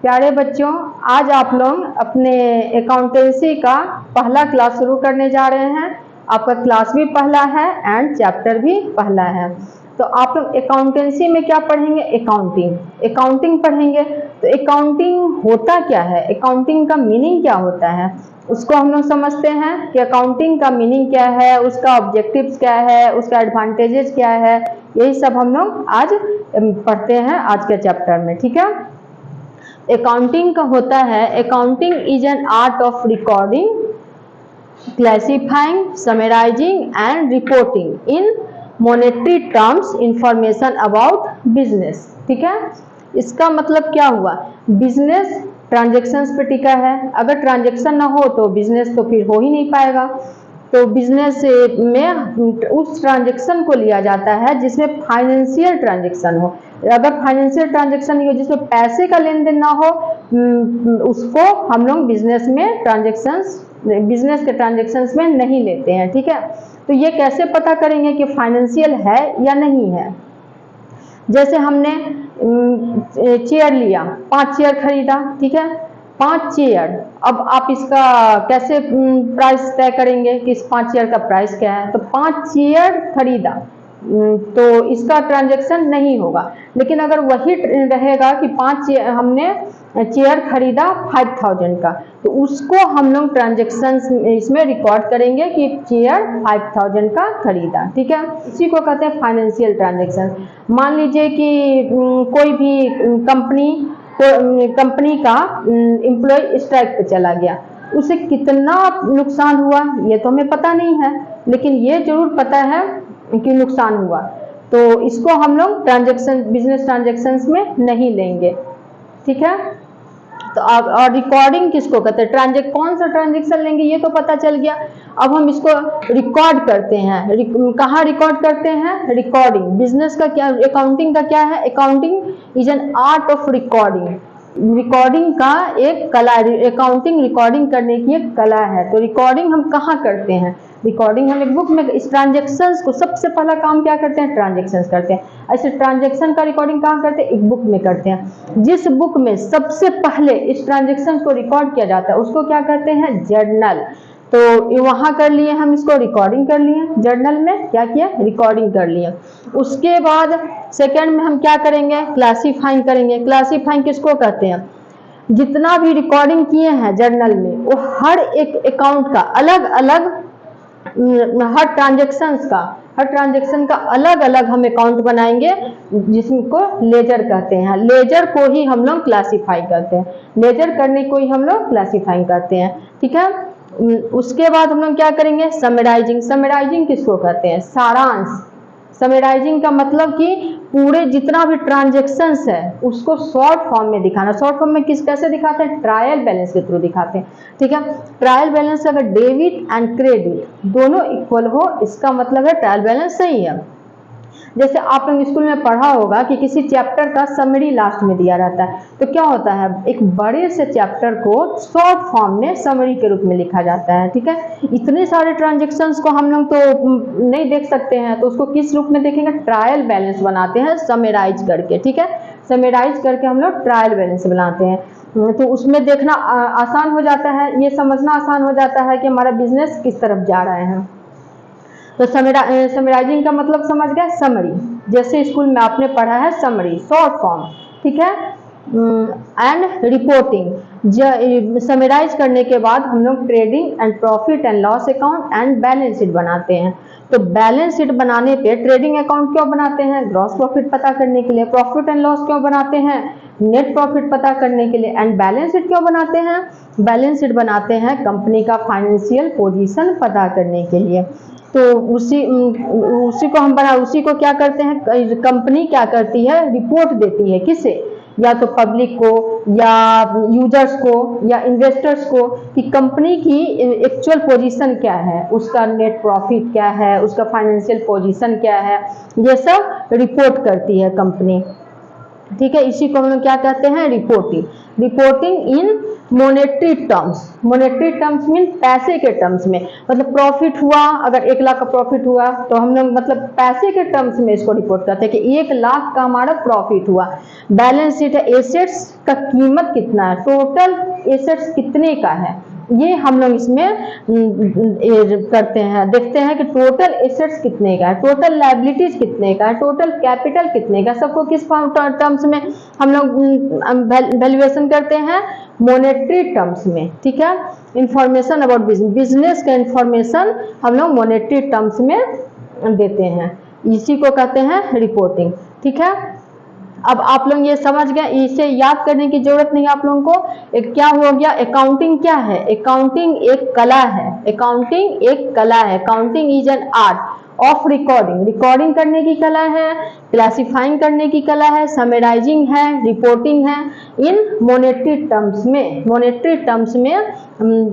प्यारे बच्चों, आज आप लोग अपने अकाउंटेंसी का पहला क्लास शुरू करने जा रहे हैं। आपका क्लास भी पहला है एंड चैप्टर भी पहला है। तो आप लोग अकाउंटेंसी में क्या पढ़ेंगे? अकाउंटिंग पढ़ेंगे। तो अकाउंटिंग होता क्या है, अकाउंटिंग का मीनिंग क्या होता है, उसको हम लोग समझते हैं कि अकाउंटिंग का मीनिंग क्या है, उसका ऑब्जेक्टिव्स क्या है, उसका एडवांटेजेस क्या है। यही सब हम लोग आज पढ़ते हैं आज के चैप्टर में। ठीक है। अकाउंटिंग का होता है, accounting is an art of recording, classifying, summarising and reporting in monetary terms information about business. ठीक है। इसका मतलब क्या हुआ? बिजनेस ट्रांजेक्शन्स पे टिका है। अगर ट्रांजेक्शन ना हो तो बिजनेस तो फिर हो ही नहीं पाएगा। तो बिजनेस में उस ट्रांजेक्शन को लिया जाता है जिसमें फाइनेंशियल ट्रांजेक्शन हो। अगर फाइनेंशियल ट्रांजेक्शन नहीं हो, जिसमें पैसे का लेन देन ना हो, उसको हम लोग बिजनेस के ट्रांजेक्शन्स में नहीं लेते हैं। ठीक है। तो ये कैसे पता करेंगे कि फाइनेंशियल है या नहीं है? जैसे हमने चेयर लिया, 5 चेयर खरीदा। ठीक है, 5 चेयर। अब आप इसका कैसे प्राइस तय करेंगे कि इस 5 चेयर का प्राइस क्या है? तो 5 चेयर खरीदा तो इसका ट्रांजैक्शन नहीं होगा। लेकिन अगर वही रहेगा कि 5 चेयर हमने चेयर खरीदा 5000 का, तो उसको हम लोग ट्रांजैक्शन इसमें रिकॉर्ड करेंगे कि चेयर 5000 का खरीदा। ठीक है। इसी को कहते हैं फाइनेंशियल ट्रांजैक्शन। मान लीजिए कि कोई भी कंपनी का एम्प्लॉय स्ट्राइक पे चला गया, उसे कितना नुकसान हुआ ये तो हमें पता नहीं है, लेकिन ये जरूर पता है कि नुकसान हुआ। तो इसको हम लोग बिजनेस ट्रांजैक्शंस में नहीं लेंगे। ठीक है। तो अब और रिकॉर्डिंग किसको कहते हैं? कौन सा ट्रांजैक्शन लेंगे ये तो पता चल गया। अब हम इसको रिकॉर्ड करते हैं। कहाँ रिकॉर्ड करते हैं? रिकॉर्डिंग। बिजनेस का क्या, अकाउंटिंग का क्या है? Accounting is an art of recording. Recording का एक कला, अकाउंटिंग रिकॉर्डिंग करने की एक कला है। तो रिकॉर्डिंग हम कहाँ करते हैं? रिकॉर्डिंग हम एक बुक में, इस ट्रांजेक्शन्स को सबसे पहला काम क्या करते हैं? ट्रांजेक्शन्स करते हैं। ऐसे ट्रांजेक्शन का रिकॉर्डिंग कहाँ करते हैं? एक बुक में करते हैं। जिस बुक में सबसे पहले इस ट्रांजेक्शन को रिकॉर्ड किया जाता है उसको क्या कहते हैं? जर्नल। तो वहां कर लिए हम, इसको रिकॉर्डिंग कर लिए। जर्नल में क्या किया? रिकॉर्डिंग कर लिए। उसके बाद सेकंड में हम क्या करेंगे? क्लासीफाइंग करेंगे। क्लासीफाइंग किसको कहते हैं? जितना भी रिकॉर्डिंग किए हैं जर्नल में, वो हर एक अकाउंट का अलग अलग, हर ट्रांजेक्शन का अलग अलग हम अकाउंट बनाएंगे, जिसको लेजर कहते हैं। लेजर को ही हम लोग क्लासीफाई करते हैं, लेजर करने को ही हम लोग क्लासीफाई करते हैं। ठीक है। उसके बाद हम लोग क्या करेंगे? समराइजिंग। समराइजिंग किसको कहते हैं? सारांश। समराइजिंग का मतलब कि पूरे जितना भी ट्रांजेक्शन्स है उसको शॉर्ट फॉर्म में दिखाना। शॉर्ट फॉर्म में कैसे दिखाते हैं? ट्रायल बैलेंस के थ्रू दिखाते हैं। ठीक है। ट्रायल बैलेंस अगर डेबिट एंड क्रेडिट दोनों इक्वल हो, इसका मतलब है ट्रायल बैलेंस सही है। जैसे आप लोग स्कूल में पढ़ा होगा कि किसी चैप्टर का समरी लास्ट में दिया रहता है, तो क्या होता है? एक बड़े से चैप्टर को शॉर्ट फॉर्म में समरी के रूप में लिखा जाता है। ठीक है। इतने सारे ट्रांजेक्शन्स को हम लोग तो नहीं देख सकते हैं, तो उसको किस रूप में देखेंगे? ट्रायल बैलेंस बनाते हैं समराइज करके। ठीक है। समराइज करके हम लोग ट्रायल बैलेंस बनाते हैं। तो उसमें देखना आसान हो जाता है, ये समझना आसान हो जाता है कि हमारा बिजनेस किस तरफ जा रहे हैं। तो समराइजिंग का मतलब समझ गए? समरी। जैसे स्कूल में आपने पढ़ा है समरी, शॉर्ट फॉर्म। ठीक है। And reporting. समराइज करने के बाद हम लोग trading and profit and loss account and balance sheet बनाते हैं। तो बैलेंस शीट बनाने पे ट्रेडिंग अकाउंट क्यों बनाते हैं? ग्रॉस प्रॉफिट पता करने के लिए। प्रॉफिट एंड लॉस क्यों बनाते हैं? नेट प्रॉफिट पता करने के लिए। एंड बैलेंस शीट क्यों बनाते हैं? बैलेंस शीट बनाते हैं कंपनी का फाइनेंशियल पोजीशन पता करने के लिए। तो उसी को क्या करते हैं? कंपनी क्या करती है? रिपोर्ट देती है। किसे? या तो पब्लिक को, या यूजर्स को, या इन्वेस्टर्स को, कि कंपनी की एक्चुअल पोजीशन क्या है, उसका नेट प्रॉफिट क्या है, उसका फाइनेंशियल पोजीशन क्या है, ये सब रिपोर्ट करती है कंपनी। ठीक है। इसी को हम लोग क्या कहते हैं? रिपोर्टिंग। रिपोर्टिंग इन मोनेटरी टर्म्स मीन पैसे के टर्म्स में, मतलब प्रॉफिट हुआ, अगर 1 लाख का प्रॉफिट हुआ तो हम लोग मतलब पैसे के टर्म्स में इसको रिपोर्ट करते हैं कि 1 लाख का हमारा प्रॉफिट हुआ। बैलेंस शीट है, एसेट्स का कीमत कितना है, टोटल एसेट्स कितने का है, ये हम लोग इसमें करते हैं, देखते हैं कि टोटल एसेट्स कितने का है, टोटल लायबिलिटीज कितने का है, टोटल कैपिटल कितने का, सबको किस टर्म्स में हम लोग वैल्यूएशन करते हैं, मॉनेटरी टर्म्स में। ठीक है, इंफॉर्मेशन अबाउट बिजनेस का इंफॉर्मेशन हम लोग मॉनेटरी टर्म्स में देते हैं, इसी को कहते हैं रिपोर्टिंग। ठीक है, अब आप लोग ये समझ गए, इसे याद करने की जरूरत नहीं आप लोगों को। एक क्या हो गया, अकाउंटिंग क्या है, अकाउंटिंग एक कला है, अकाउंटिंग एक कला है, accounting is an art of recording करने की कला है, क्लासिफाइंग करने की कला है, समराइजिंग है, रिपोर्टिंग है इन मॉनेटरी टर्म्स में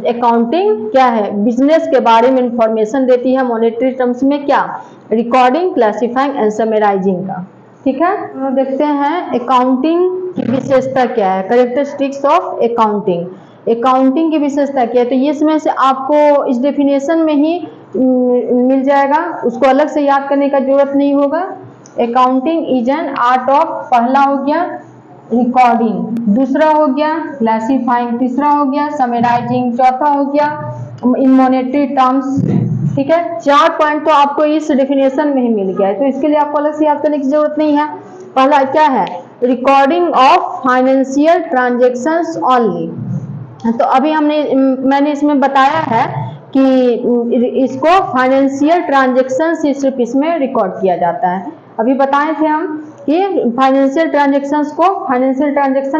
अकाउंटिंग क्या है, बिजनेस के बारे में इंफॉर्मेशन देती है, मॉनेटरी टर्म्स में क्या, रिकॉर्डिंग, क्लासिफाइंग एंड समराइजिंग का। ठीक है, हम देखते हैं अकाउंटिंग की विशेषता क्या है, कैरेक्टरिस्टिक्स ऑफ अकाउंटिंग की विशेषता क्या है, तो ये इसमें से आपको इस डेफिनेशन में ही मिल जाएगा, उसको अलग से याद करने का जरूरत नहीं होगा। Accounting is an art of, पहला हो गया रिकॉर्डिंग, दूसरा हो गया क्लासिफाइंग, तीसरा हो गया समराइजिंग, चौथा हो गया इन मॉनेटरी टर्म्स। ठीक है, 4 पॉइंट तो आपको इस डेफिनेशन में ही मिल गया है, तो इसके लिए आपको अलग से याद करने की जरूरत नहीं है। पहला क्या है, recording of financial transactions only. तो अभी मैंने इसमें बताया है कि इसको फाइनेंशियल ट्रांजैक्शन से सिर्फ इसमें रिकॉर्ड किया जाता है। अभी बताए थे हम कि फाइनेंशियल ट्रांजैक्शन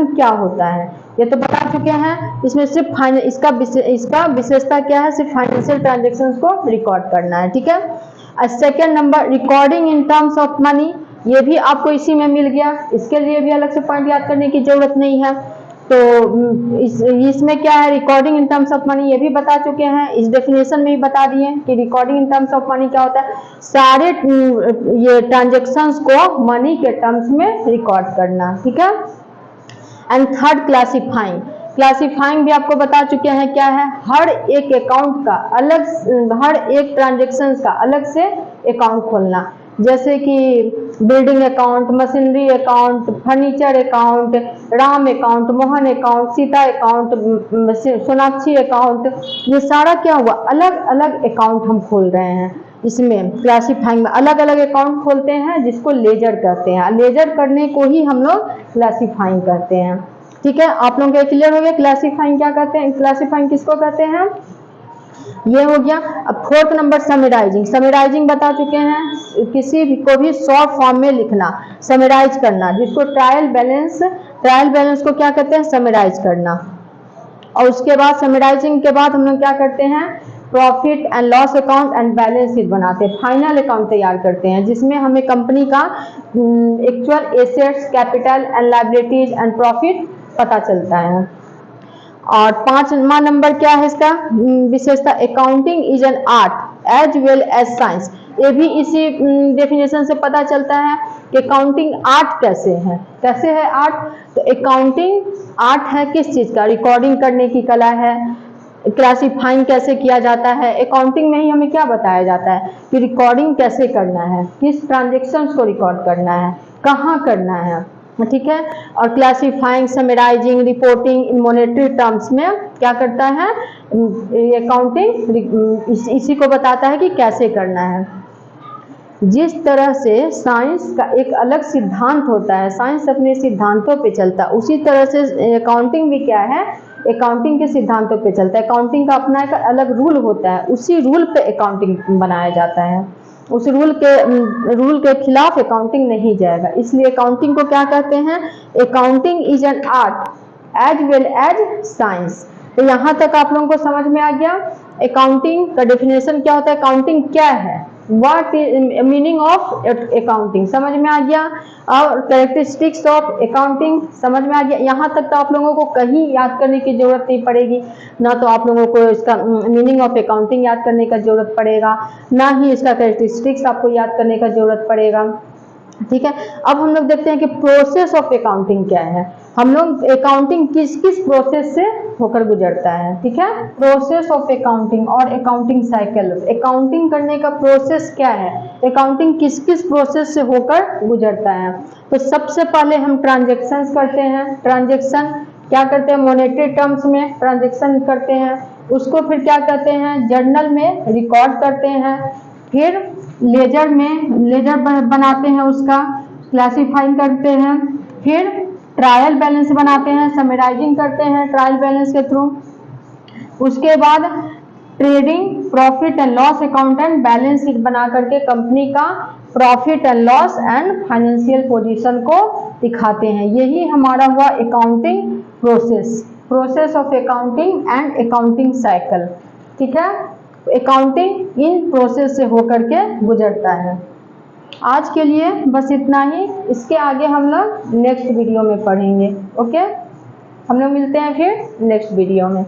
क्या होता है, ये तो बता चुके हैं। इसमें सिर्फ इसका विशेषता क्या है, सिर्फ फाइनेंशियल ट्रांजैक्शन को रिकॉर्ड करना है। ठीक है, second number recording in terms of money, ये भी आपको इसी में मिल गया, इसके लिए भी अलग से पॉइंट याद करने की जरूरत नहीं है। तो इसमें क्या है, recording in terms of money, ये भी बता चुके हैं, इस डेफिनेशन में ही बता दिए कि recording in terms of money क्या होता है, सारे ये ट्रांजैक्शंस को मनी के टर्म्स में रिकॉर्ड करना। ठीक है, एंड थर्ड क्लासिफाइंग भी आपको बता चुके हैं क्या है, हर एक अकाउंट का अलग, हर एक ट्रांजैक्शन का अलग से अकाउंट खोलना, जैसे कि building account, machinery account, furniture account, Ram account, Mohan account, Sita account, Sonakshi account, ये सारा क्या हुआ, अलग अलग अकाउंट हम खोल रहे हैं। इसमें क्लासिफाइंग में अलग अलग अकाउंट खोलते हैं जिसको लेजर कहते हैं, लेजर करने को ही हम लोग क्लासिफाइंग कहते हैं। ठीक है, आप लोगों को क्लियर हो गया क्लासिफाइंग क्या कहते हैं, क्लासिफाइंग किसको कहते हैं, ये हो गया। अब फोर्थ नंबर समराइजिंग बता चुके हैं, किसी भी को भी शॉर्ट फॉर्म में लिखना, समराइज करना, जिसको ट्रायल बैलेंस को क्या कहते हैं, समराइज करना। और उसके बाद समराइजिंग के बाद हम लोग क्या करते हैं, profit and loss account and balance sheet बनाते हैं, फाइनल अकाउंट तैयार करते हैं, जिसमें हमें कंपनी का actual assets, capital and liabilities and profit पता चलता है। और 5वां नंबर क्या है इसका विशेषता, accounting is an art as well as science, ये भी इसी डेफिनेशन से पता चलता है कि अकाउंटिंग आर्ट कैसे है आर्ट, तो अकाउंटिंग आर्ट है किस चीज का, रिकॉर्डिंग करने की कला है, क्लासिफाइंग कैसे किया जाता है, अकाउंटिंग में ही हमें क्या बताया जाता है कि रिकॉर्डिंग कैसे करना है, किस ट्रांजैक्शंस को रिकॉर्ड करना है, कहाँ करना है। ठीक है, और classifying, summarising, reporting in monetary terms में क्या करता है अकाउंटिंग, इसी को बताता है कि कैसे करना है। जिस तरह से साइंस का एक अलग सिद्धांत होता है, साइंस अपने सिद्धांतों पे चलता है, उसी तरह से अकाउंटिंग भी क्या है, अकाउंटिंग के सिद्धांतों पे चलता है। अकाउंटिंग का अपना एक अलग रूल होता है, उसी रूल पे अकाउंटिंग बनाया जाता है, उस रूल के खिलाफ अकाउंटिंग नहीं जाएगा। इसलिए अकाउंटिंग को क्या कहते हैं, accounting is an art as well as science. तो यहाँ तक आप लोगों को समझ में आ गया अकाउंटिंग का डेफिनेशन क्या होता है, अकाउंटिंग क्या है, what is meaning of accounting समझ में आ गया, और कैरेक्टरिस्टिक्स ऑफ अकाउंटिंग समझ में आ गया। यहाँ तक तो आप लोगों को कहीं याद करने की जरूरत नहीं पड़ेगी, ना तो आप लोगों को इसका मीनिंग ऑफ अकाउंटिंग याद करने का जरूरत पड़ेगा, ना ही इसका कैरेक्टरिस्टिक्स आपको याद करने का जरूरत पड़ेगा। ठीक है, अब हम लोग देखते हैं कि प्रोसेस ऑफ अकाउंटिंग क्या है। हम लोग अकाउंटिंग किस किस प्रोसेस से होकर गुजरता है, ठीक है। प्रोसेस ऑफ अकाउंटिंग और अकाउंटिंग साइकिल। अकाउंटिंग करने का प्रोसेस क्या है, अकाउंटिंग किस किस प्रोसेस से होकर गुजरता है। तो सबसे पहले हम ट्रांजेक्शन्स करते हैं। ट्रांजेक्शन क्या करते हैं, मॉनेटरी टर्म्स में ट्रांजेक्शन करते हैं, उसको फिर क्या करते हैं, जर्नल में रिकॉर्ड करते हैं, फिर लेजर में लेजर बनाते हैं, उसका क्लासिफाइंग करते हैं, फिर ट्रायल बैलेंस बनाते हैं, समराइजिंग करते हैं ट्रायल बैलेंस के थ्रू। उसके बाद trading profit and loss account and balance sheet बना करके कंपनी का profit and loss and financial position को दिखाते हैं। यही हमारा हुआ accounting process, process of accounting and accounting cycle, ठीक है। अकाउंटिंग इन प्रोसेस से होकर के गुजरता है। आज के लिए बस इतना ही, इसके आगे हम लोग नेक्स्ट वीडियो में पढ़ेंगे। ओके, हम लोग मिलते हैं फिर नेक्स्ट वीडियो में।